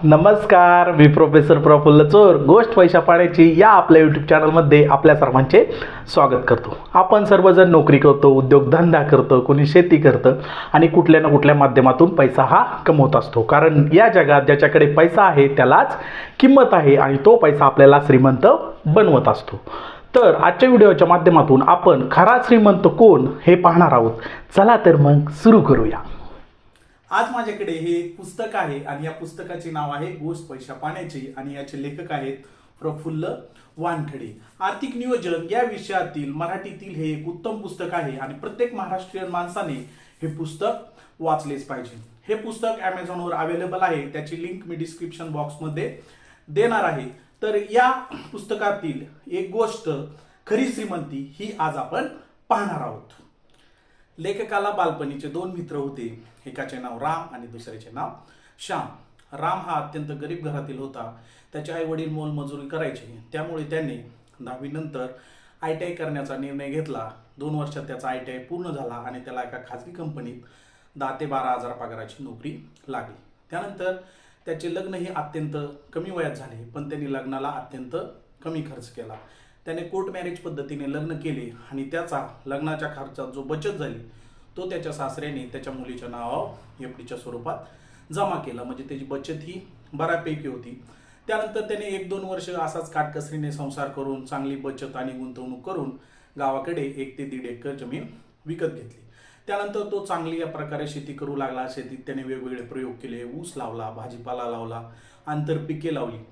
नमस्कार, मी प्रोफेसर प्रफुल्ल चोर गोष्ट पैसा पाण्याची या आपल्या यूट्यूब चॅनलमध्ये आपल्या सर्वांचे स्वागत करतो. आपण सर्वजण नोकरी करतो, उद्योगधंदा करतो, कोणी शेती करतं आणि कुठल्या ना कुठल्या माध्यमातून पैसा हा कमवत असतो. कारण या जगात ज्याच्याकडे पैसा आहे त्यालाच किंमत आहे आणि तो पैसा आपल्याला श्रीमंत बनवत असतो. तर आजच्या व्हिडिओच्या माध्यमातून आपण खरा श्रीमंत कोण हे पाहणार आहोत. चला तर मग सुरू करूया. आज माझ्याकडे हे एक पुस्तक आहे आणि या पुस्तकाचे नाव आहे गोष्ट पैसा पाण्याची आणि याचे लेखक आहेत प्रफुल्ल वानखडे. आर्थिक नियोजन या विषयातील मराठीतील हे एक उत्तम पुस्तक आहे आणि प्रत्येक महाराष्ट्रीयन माणसाने हे पुस्तक वाचलेच पाहिजे. हे पुस्तक Amazonवर अवेलेबल आहे, त्याची लिंक मी डिस्क्रिप्शन बॉक्समध्ये देणार आहे. तर या पुस्तकातील एक गोष्ट खरी श्रीमंती ही आज आपण पाहणार आहोत. लेखकाला बालपणीचे दोन मित्र होते. एकाचे नाव राम आणि दुसऱ्याचे नाव श्याम. राम हा अत्यंत गरीब घरातील होता. त्याचे आई वडील मोलमजुरी करायचे, त्यामुळे त्याने 10वी नंतर ITI करण्याचा निर्णय घेतला. 2 वर्षात त्याचा ITI पूर्ण झाला आणि त्याला एका खाजगी कंपनीत 10 ते 12 हजार पगाराची नोकरी लागली. त्यानंतर त्याचे लग्नही अत्यंत कमी वयात झाले, पण त्यांनी लग्नाला अत्यंत कमी खर्च केला. त्याने कोर्ट मॅरेज पद्धतीने लग्न केले आणि त्याचा लग्नाच्या खर्चात जो बचत झाली तो त्याच्या सासऱ्याने त्याच्या मुलीच्या नावावर FDच्या स्वरूपात जमा केला. म्हणजे त्याची बचत ही बऱ्यापैकी होती. त्यानंतर त्याने 1-2 वर्ष असाच काटकसरीने संसार करून चांगली बचत आणि गुंतवणूक करून गावाकडे 1 ते 1.5 एकर जमीन विकत घेतली. त्यानंतर तो चांगली या प्रकारे शेती करू लागला. शेतीत त्याने वेगवेगळे प्रयोग केले. ऊस लावला, भाजीपाला लावला, आंतरपिके लावली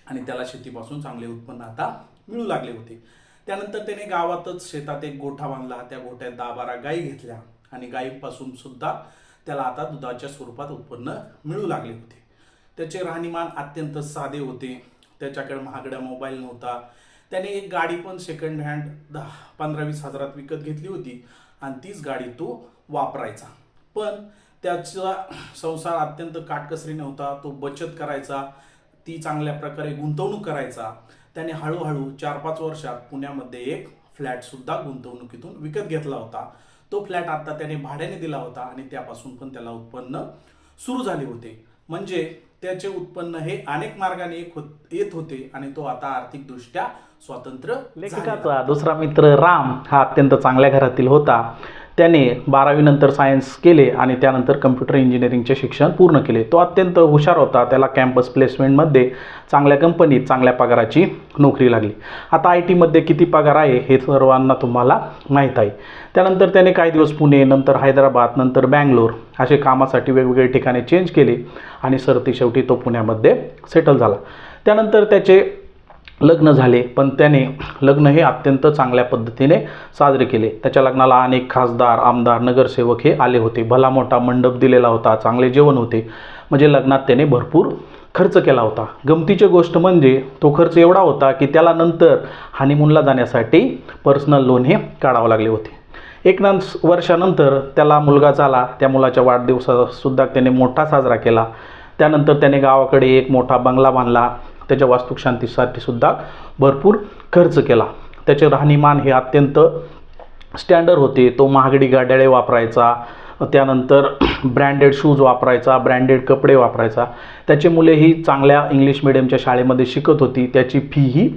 आणि त्याला शेतीपासून चांगले उत्पन्न आता मिळू लागले होते. त्यानंतर त्याने गावातच शेतात एक गोठा बांधला. त्या गोठ्यात 10-12 गायी घेतल्या आणि गायीपासून सुद्धा त्याला आता दुधाच्या स्वरूपात उत्पन्न मिळू लागले होते. त्याचे राहणीमान अत्यंत साधे होते. त्याच्याकडे महागडा मोबाईल नव्हता. त्याने एक गाडी पण सेकंड हँड 15-20 हजारात विकत घेतली होती आणि तीच गाडी तो वापरायचा. पण त्याचा संसार अत्यंत काटकसरीने होता. तो बचत करायचा, ती चांगल्या प्रकारे गुंतवणूक करायचा. त्याने हळूहळू 4-5 वर्षात पुण्यामध्ये एक फ्लॅट सुद्धा गुंतवणुकीतून विकत घेतला होता. तो फ्लॅट आता त्याने भाड्याने दिला होता आणि त्यापासून पण त्याला उत्पन्न सुरू झाले होते. म्हणजे त्याचे उत्पन्न हे अनेक मार्गाने येत होते आणि तो आता आर्थिकदृष्ट्या स्वतंत्र. लेखकाचा दुसरा मित्र राम हा अत्यंत चांगल्या घरातील होता. त्याने 12वी नंतर सायन्स केले आणि त्यानंतर कम्प्युटर इंजिनिअरिंगचे शिक्षण पूर्ण केले. तो अत्यंत हुशार होता. त्याला कॅम्पस प्लेसमेंटमध्ये चांगल्या कंपनीत चांगल्या पगाराची नोकरी लागली. आता IT मध्ये किती पगार आहे हे सर्वांना तुम्हाला माहीत आहे. त्यानंतर त्याने काही दिवस पुणे, नंतर हैदराबाद, नंतर बँगलोर असे कामासाठी वेगवेगळे ठिकाणे चेंज केले आणि शेवटी तो पुण्यामध्ये सेटल झाला. त्यानंतर त्याचे लग्न झाले, पण त्याने लग्न हे अत्यंत चांगल्या पद्धतीने साजरे केले. त्याच्या लग्नाला अनेक खासदार, आमदार, नगरसेवक हे आले होते. भला मोठा मंडप दिलेला होता, चांगले जेवण होते. म्हणजे लग्नात त्याने भरपूर खर्च केला होता. गमतीची गोष्ट म्हणजे तो खर्च एवढा होता की त्याला नंतर हनीमूनला जाण्यासाठी पर्सनल लोन हे काढावं लागले होते. 1 वर्षानंतर त्याला मुलगा झाला. त्या मुलाच्या वाढदिवसासुद्धा त्याने मोठा साजरा केला. त्यानंतर त्याने गावाकडे एक मोठा बंगला बांधला. त्याच्या वास्तुशांतीसाठी सुद्धा भरपूर खर्च केला. त्याचे राहणीमान हे अत्यंत स्टँडर्ड होते. तो महागडी गाड्या वापरायचा, त्यानंतर ब्रँडेड शूज वापरायचा, ब्रँडेड कपडे वापरायचा. त्याची मुलेही चांगल्या इंग्लिश मिडियमच्या शाळेमध्ये शिकत होती. त्याची फीही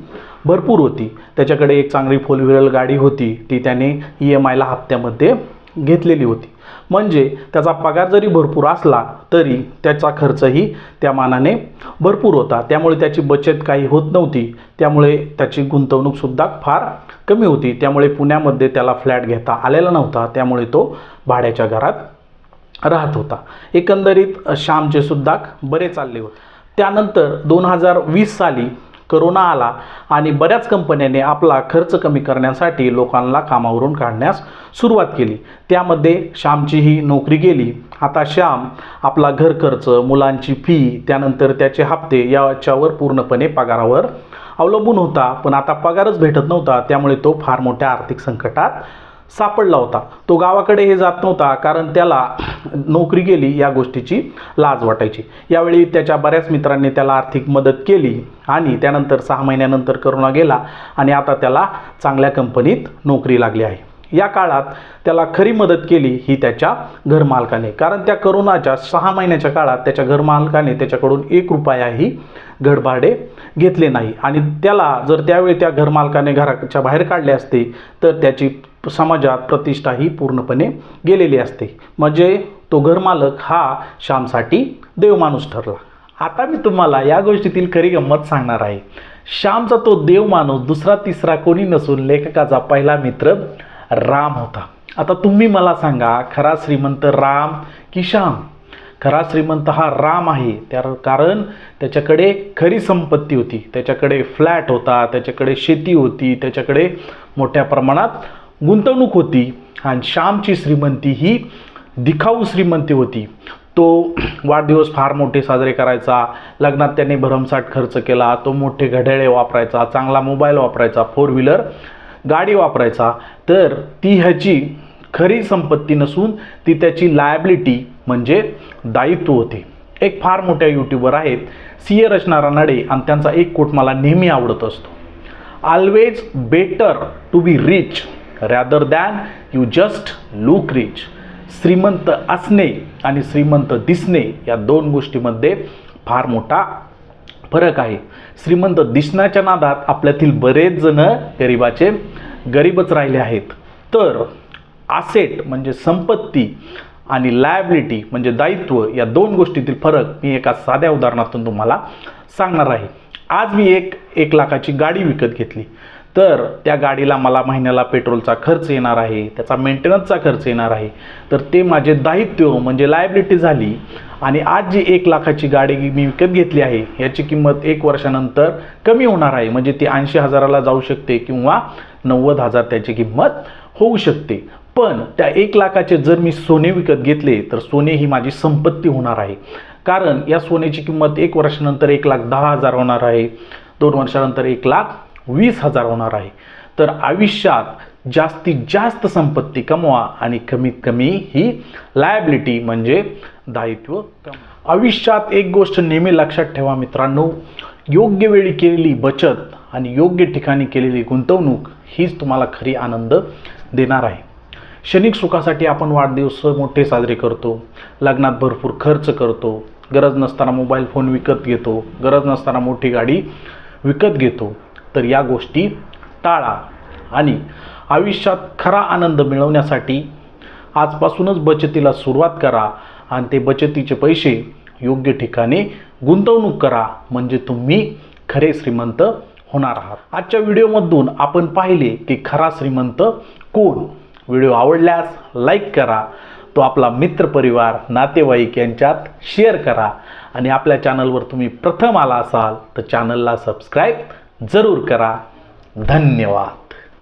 भरपूर होती. त्याच्याकडे एक चांगली 4 व्हीलर गाडी होती, ती त्याने EMIला हप्त्यामध्ये घेतलेली होती. म्हणजे त्याचा पगार जरी भरपूर असला तरी त्याचा खर्चही त्या मानाने भरपूर होता. त्यामुळे त्याची बचत काही होत नव्हती. त्यामुळे त्याची गुंतवणूकसुद्धा फार कमी होती. त्यामुळे पुण्यामध्ये त्याला फ्लॅट घेता आलेला नव्हता. त्यामुळे तो भाड्याच्या घरात राहत होता. एकंदरीत श्यामचे सुद्धा बरे चालले होते. त्यानंतर 2020 साली करोना आला आणि बऱ्याच कंपन्यांनी आपला खर्च कमी करण्यासाठी लोकांना कामावरून काढण्यास सुरुवात केली. त्यामध्ये श्यामचीही नोकरी गेली. आता श्याम आपला घर खर्च, मुलांची फी, त्यानंतर त्याचे हप्ते याच्यावर पूर्णपणे पगारावर अवलंबून होता. पण आता पगारच भेटत नव्हता. त्यामुळे तो फार मोठ्या आर्थिक संकटात सापडला होता. तो गावाकडे हे जात नव्हता, कारण त्याला नोकरी गेली या गोष्टीची लाज वाटायची. यावेळी त्याच्या बऱ्याच मित्रांनी त्याला आर्थिक मदत केली आणि त्यानंतर 6 महिन्यानंतर करोना गेला आणि आता त्याला चांगल्या कंपनीत नोकरी लागली आहे. या काळात त्याला खरी मदत केली ही त्याच्या घरमालकाने, कारण त्या करोनाच्या 6 महिन्याच्या काळात त्याच्या घरमालकाने त्याच्याकडून 1 रुपयाही घरभाडे घेतले नाही आणि त्याला जर त्यावेळी त्या घरमालकाने घराच्या बाहेर काढले असते तर त्याची समाजात प्रतिष्ठा ही पूर्णपणे गेलेली असते. म्हणजे तो घरमालक हा श्यामसाठी देवमाणूस ठरला. आता मी तुम्हाला या गोष्टीतील खरी गंमत सांगणार आहे. श्यामचा तो देवमाणूस दुसरा तिसरा कोणी नसून लेखकाचा पहिला मित्र राम होता. आता तुम्ही मला सांगा, खरा श्रीमंत राम की श्याम? खरा श्रीमंत हा राम आहे, कारण त्याच्याकडे खरी संपत्ती होती, त्याच्याकडे फ्लॅट होता, त्याच्याकडे शेती होती, त्याच्याकडे मोठ्या प्रमाणात गुंतवणूक होती. आणि श्यामची श्रीमंती ही दिखाऊ श्रीमंती होती. तो वाढदिवस फार मोठे साजरे करायचा, लग्नात त्याने भरमसाठ खर्च केला, तो मोठे घड्याळे वापरायचा, चांगला मोबाईल वापरायचा, 4 व्हीलर गाडी वापरायचा. तर ती ह्याची खरी संपत्ती नसून ती त्याची लायबिलिटी म्हणजे दायित्व होते. एक फार मोठ्या यूट्यूबर आहेत CA रचना रानडे, आणि त्यांचा एक कोट मला नेहमी आवडत असतो. Always better to be rich rather than you just look rich. श्रीमंत असणे आणि श्रीमंत दिसणे या 2 गोष्टीमध्ये फार मोठा फरक आहे. श्रीमंत दिसण्याच्या नादात आपल्यातील बरेच जण गरीबच राहिले आहेत. तर ॲसेट म्हणजे संपत्ती आणि लायबिलिटी म्हणजे दायित्व या 2 गोष्टीतील फरक मी एका साध्या उदाहरणातून तुम्हाला सांगणार आहे. आज मी 1 लाखाची गाडी विकत घेतली, तर त्या गाडीला मला महिन्याला पेट्रोलचा खर्च येणार आहे, त्याचा मेंटेनन्सचा खर्च येणार आहे. तर ते माझे दायित्व म्हणजे लायबिलिटी झाली. आणि आज जी 1 लाखाची गाडी मी विकत घेतली आहे याची किंमत 1 वर्षानंतर कमी होणार आहे. म्हणजे ती 80,000ला जाऊ शकते किंवा 90,000 त्याची किंमत होऊ शकते. पण त्या 1 लाखाचे जर मी सोने विकत घेतले तर सोने ही माझी संपत्ती होणार आहे, कारण या सोन्याची किंमत 1 वर्षानंतर 1,10,000 होणार आहे, 2 वर्षानंतर 1,20,000 होणार आहे. तर आयुष्यात जास्तीत जास्त संपत्ती कमवा आणि कमीत कमी ही लायबिलिटी म्हणजे दायित्व कमवा. आयुष्यात एक गोष्ट नेहमी लक्षात ठेवा मित्रांनो, योग्य वेळी केलेली बचत आणि योग्य ठिकाणी केलेली गुंतवणूक हीच तुम्हाला खरी आनंद देणार आहे. क्षणिक सुखासाठी आपण वाढदिवस मोठे साजरे करतो, लग्नात भरपूर खर्च करतो, गरज नसताना मोबाईल फोन विकत घेतो, गरज नसताना मोठी गाडी विकत घेतो. तर या गोष्टी टाळा आणि आयुष्यात खरा आनंद मिळवण्यासाठी आजपासूनच बचतीला सुरुवात करा आणि ते बचतीचे पैसे योग्य ठिकाणी गुंतवणूक करा, म्हणजे तुम्ही खरे श्रीमंत होणार आहात. आजच्या व्हिडिओमधून आपण पाहिले की खरा श्रीमंत कोण. व्हिडिओ आवडल्यास लाईक करा, तो आपला मित्रपरिवार नातेवाईक यांच्यात शेअर करा आणि आपल्या चॅनलवर तुम्ही प्रथम आला असाल तर चॅनलला सबस्क्राईब जरूर करा. धन्यवाद.